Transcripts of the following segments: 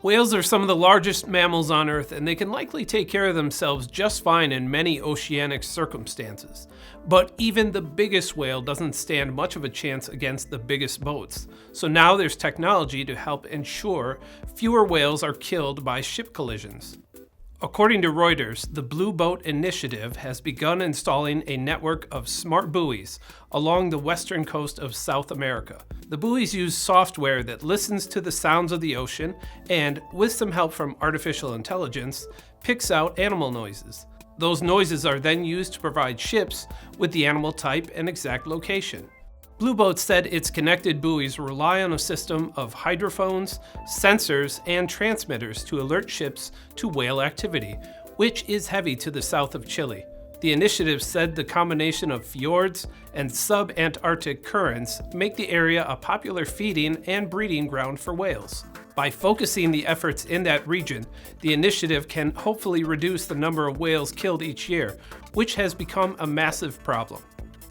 Whales are some of the largest mammals on Earth, and they can likely take care of themselves just fine in many oceanic circumstances. But even the biggest whale doesn't stand much of a chance against the biggest boats. So now there's technology to help ensure fewer whales are killed by ship collisions. According to Reuters, the Blue Boat Initiative has begun installing a network of smart buoys along the western coast of South America. The buoys use software that listens to the sounds of the ocean and, with some help from artificial intelligence, picks out animal noises. Those noises are then used to provide ships with the animal type and exact location. Blue Boat said its connected buoys rely on a system of hydrophones, sensors, and transmitters to alert ships to whale activity, which is heavy to the south of Chile. The initiative said the combination of fjords and sub-Antarctic currents make the area a popular feeding and breeding ground for whales. By focusing the efforts in that region, the initiative can hopefully reduce the number of whales killed each year, which has become a massive problem.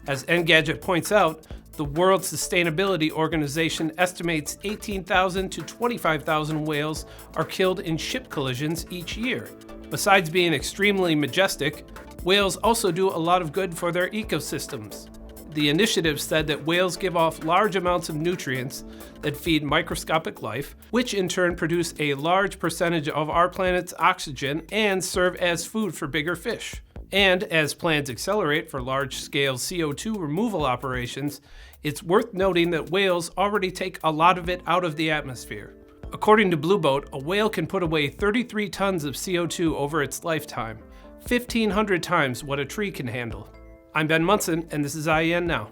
As Engadget points out, the World Sustainability Organization estimates 18,000 to 25,000 whales are killed in ship collisions each year. Besides being extremely majestic, whales also do a lot of good for their ecosystems. The initiative said that whales give off large amounts of nutrients that feed microscopic life, which in turn produce a large percentage of our planet's oxygen and serve as food for bigger fish. And as plans accelerate for large-scale CO2 removal operations, it's worth noting that whales already take a lot of it out of the atmosphere. According to Blue Boat, a whale can put away 33 tons of CO2 over its lifetime, 1,500 times what a tree can handle. I'm Ben Munson, and this is IEN Now.